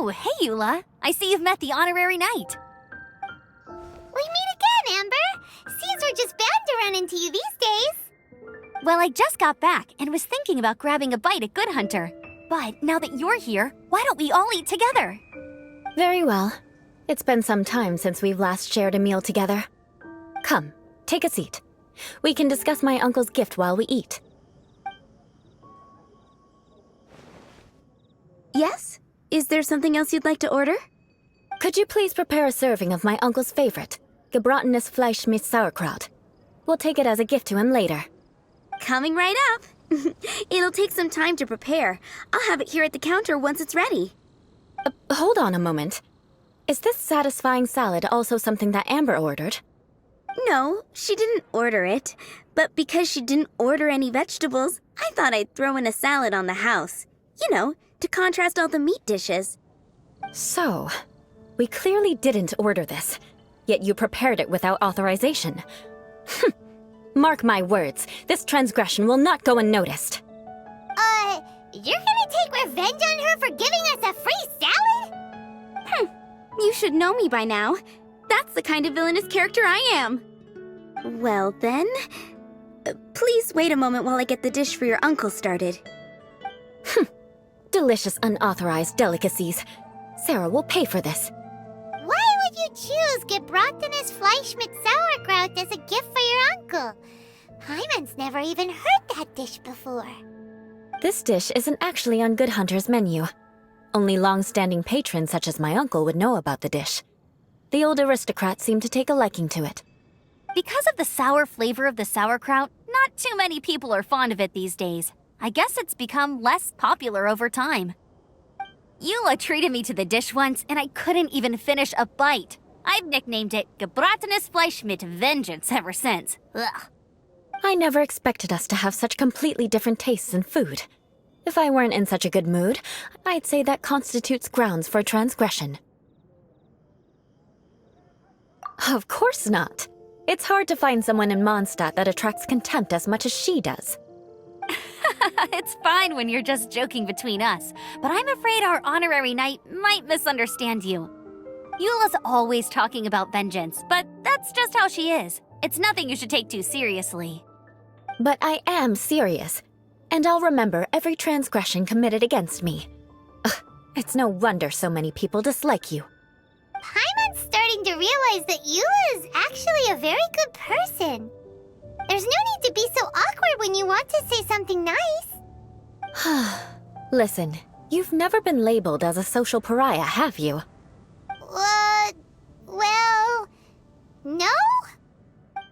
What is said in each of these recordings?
Oh, hey, Eula. I see you've met the honorary knight. We meet again, Amber. Seems we're just bound to run into you these days. Well, I just got back and was thinking about grabbing a bite at Good Hunter. But now that you're here, why don't we all eat together? Very well. It's been some time since we've last shared a meal together. Come, take a seat. We can discuss my uncle's gift while we eat. Yes? Is there something else you'd like to order? Could you please prepare a serving of my uncle's favorite, gebratenes Fleisch mit Sauerkraut? We'll take it as a gift to him later. Coming right up. It'll take some time to prepare. I'll have it here at the counter once it's ready. Hold on a moment. Is this satisfying salad also something that Amber ordered? No, she didn't order it. But because she didn't order any vegetables, I thought I'd throw in a salad on the house. You know, to contrast all the meat dishes. So, we clearly didn't order this, yet you prepared it without authorization. Mark my words, this transgression will not go unnoticed. You're gonna take revenge on her for giving us a free salad? You should know me by now. That's the kind of villainous character I am. Well then, please wait a moment while I get the dish for your uncle started. Delicious unauthorized delicacies. Sarah will pay for this. Why would you choose gebratenes Fleisch mit Sauerkraut as a gift for your uncle? Hyman's never even heard that dish before. This dish isn't actually on Good Hunter's menu. Only long-standing patrons such as my uncle would know about the dish. The old aristocrat seemed to take a liking to it. Because of the sour flavor of the sauerkraut, not too many people are fond of it these days. I guess it's become less popular over time. Eula treated me to the dish once, and I couldn't even finish a bite. I've nicknamed it gebratenes Fleisch mit Vengeance ever since. Ugh. I never expected us to have such completely different tastes in food. If I weren't in such a good mood, I'd say that constitutes grounds for transgression. Of course not. It's hard to find someone in Mondstadt that attracts contempt as much as she does. It's fine when you're just joking between us, but I'm afraid our honorary knight might misunderstand you. Eula's always talking about vengeance, but that's just how she is. It's nothing you should take too seriously. But I am serious, and I'll remember every transgression committed against me. Ugh, it's no wonder so many people dislike you. Hyman's starting to realize that Eula is actually a very good person. There's no need to be so awkward when you want to say something nice. Listen, you've never been labeled as a social pariah, have you? Well, no?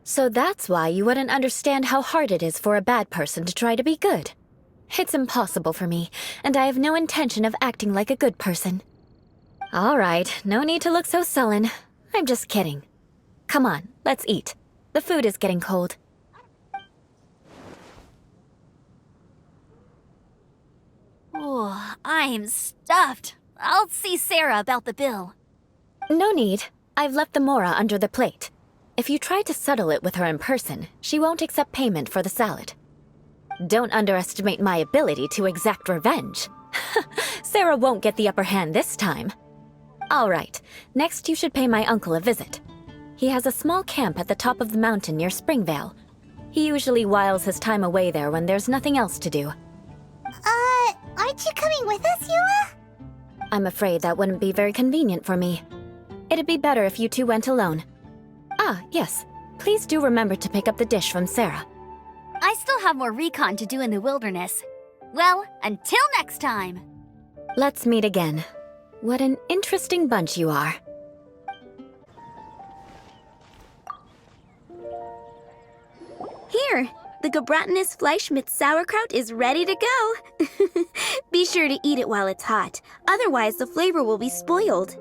So that's why you wouldn't understand how hard it is for a bad person to try to be good. It's impossible for me, and I have no intention of acting like a good person. All right, no need to look so sullen. I'm just kidding. Come on, let's eat. The food is getting cold. Oh, I'm stuffed. I'll see Sarah about the bill. No need. I've left the mora under the plate. If you try to settle it with her in person, she won't accept payment for the salad. Don't underestimate my ability to exact revenge. Sarah won't get the upper hand this time. All right, next you should pay my uncle a visit. He has a small camp at the top of the mountain near Springvale. He usually whiles his time away there when there's nothing else to do. Aren't you coming with us, Eula? I'm afraid that wouldn't be very convenient for me. It'd be better if you two went alone. Ah, yes. Please do remember to pick up the dish from Sarah. I still have more recon to do in the wilderness. Well, until next time. Let's meet again. What an interesting bunch you are. Here, the gebratenes Fleisch mit Sauerkraut is ready to go. Be sure to eat it while it's hot, otherwise the flavor will be spoiled.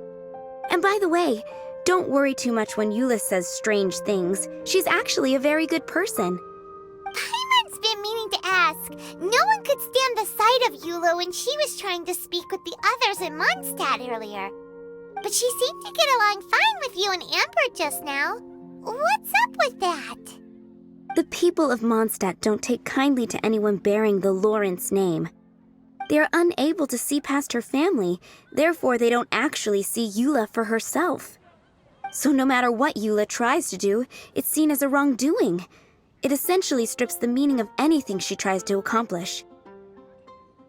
And by the way, don't worry too much when Eula says strange things. She's actually a very good person. Hyman's been meaning to ask. No one could stand the sight of Eula when she was trying to speak with the others in Mondstadt earlier. But she seemed to get along fine with you and Amber just now. What's up with that? The people of Mondstadt don't take kindly to anyone bearing the Lawrence name. They are unable to see past her family, therefore they don't actually see Eula for herself. So no matter what Eula tries to do, it's seen as a wrongdoing. It essentially strips the meaning of anything she tries to accomplish.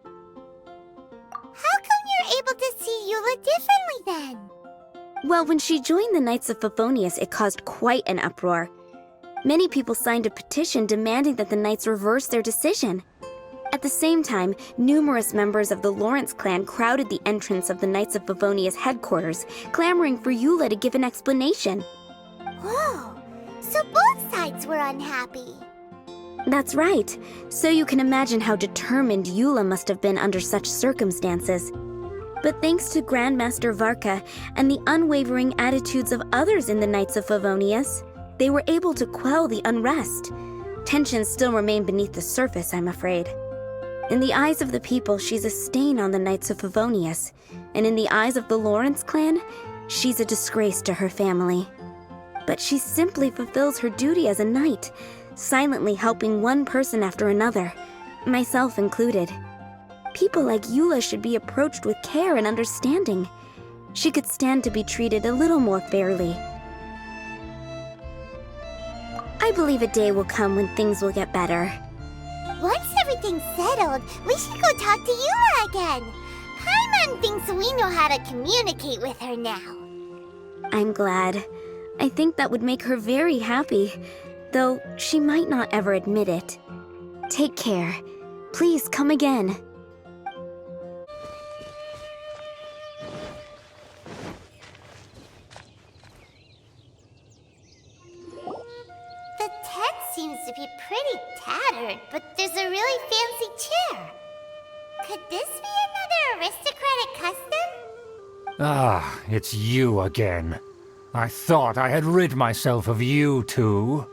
How come you're able to see Eula differently then? Well, when she joined the Knights of Favonius, it caused quite an uproar. Many people signed a petition demanding that the Knights reverse their decision. At the same time, numerous members of the Lawrence clan crowded the entrance of the Knights of Favonius headquarters, clamoring for Eula to give an explanation. Whoa, so both sides were unhappy. That's right. So you can imagine how determined Eula must have been under such circumstances. But thanks to Grandmaster Varka and the unwavering attitudes of others in the Knights of Favonius, they were able to quell the unrest. Tensions still remain beneath the surface, I'm afraid. In the eyes of the people, she's a stain on the Knights of Favonius, and in the eyes of the Lawrence clan, she's a disgrace to her family. But she simply fulfills her duty as a knight, silently helping one person after another, myself included. People like Eula should be approached with care and understanding. She could stand to be treated a little more fairly. I believe a day will come when things will get better. Once everything's settled, we should go talk to Eula again. Paimon thinks we know how to communicate with her now. I'm glad. I think that would make her very happy, though she might not ever admit it. Take care. Please come again. The tent seems to be pretty tattered, but there's a really fancy chair. Could this be another aristocratic custom? Ah, it's you again. I thought I had rid myself of you two.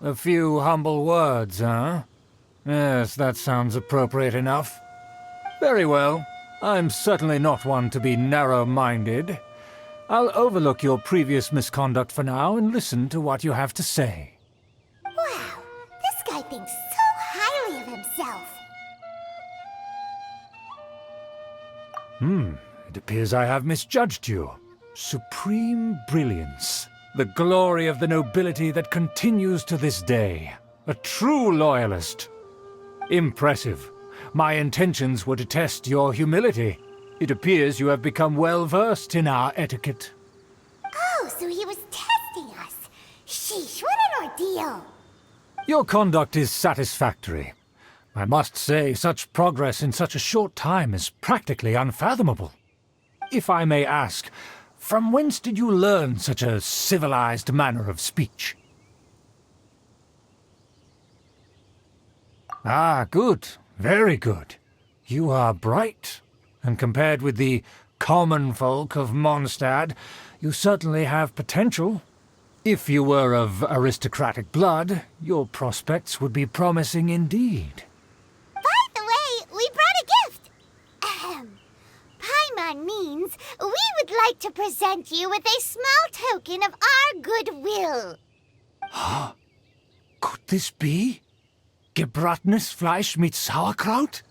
A few humble words, huh? Yes, that sounds appropriate enough. Very well. I'm certainly not one to be narrow-minded. I'll overlook your previous misconduct for now and listen to what you have to say. Wow, this guy thinks so highly of himself. It appears I have misjudged you. Supreme brilliance. The glory of the nobility that continues to this day. A true loyalist. Impressive. My intentions were to test your humility. It appears you have become well-versed in our etiquette. Oh, so he was testing us. Sheesh, what an ordeal. Your conduct is satisfactory. I must say, such progress in such a short time is practically unfathomable. If I may ask, from whence did you learn such a civilized manner of speech? Ah, good. Very good. You are bright, and compared with the common folk of Mondstadt, you certainly have potential. If you were of aristocratic blood, your prospects would be promising indeed. By the way, we brought a gift. Paimon means we would like to present you with a small token of our goodwill. Could this be? Gebratenes Fleisch mit Sauerkraut?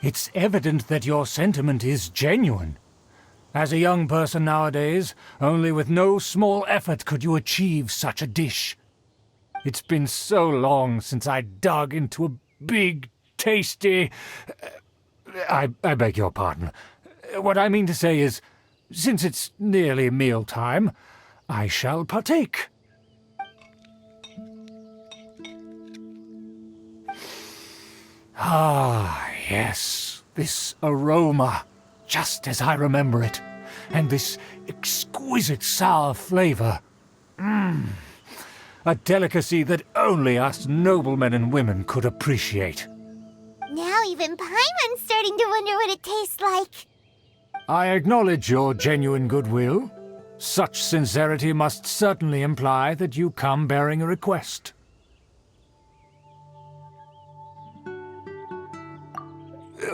It's evident that your sentiment is genuine. As a young person nowadays, only with no small effort could you achieve such a dish. It's been so long since I dug into a big, tasty... I beg your pardon. What I mean to say is, since it's nearly mealtime, I shall partake. Ah, yes, this aroma, just as I remember it, and this exquisite sour flavor. A delicacy that only us noblemen and women could appreciate. Now even Paimon's starting to wonder what it tastes like. I acknowledge your genuine goodwill. Such sincerity must certainly imply that you come bearing a request.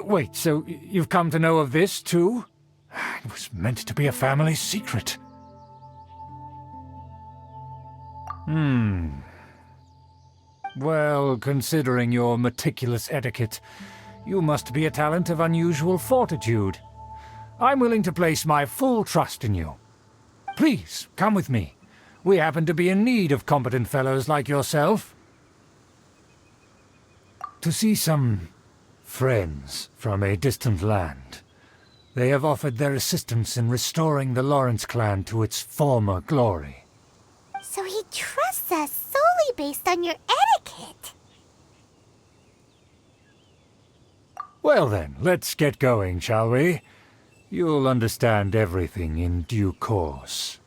Wait, so you've come to know of this, too? It was meant to be a family secret. Well, considering your meticulous etiquette, you must be a talent of unusual fortitude. I'm willing to place my full trust in you. Please, come with me. We happen to be in need of competent fellows like yourself. To see some friends from a distant land. They have offered their assistance in restoring the Lawrence clan to its former glory. So he trusts us solely based on your etiquette. Well then, let's get going, shall we? You'll understand everything in due course.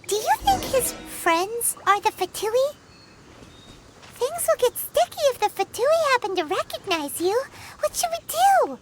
Do you think his friends are the Fatui? Things will get sticky if the Fatui happen to recognize you. What should we do?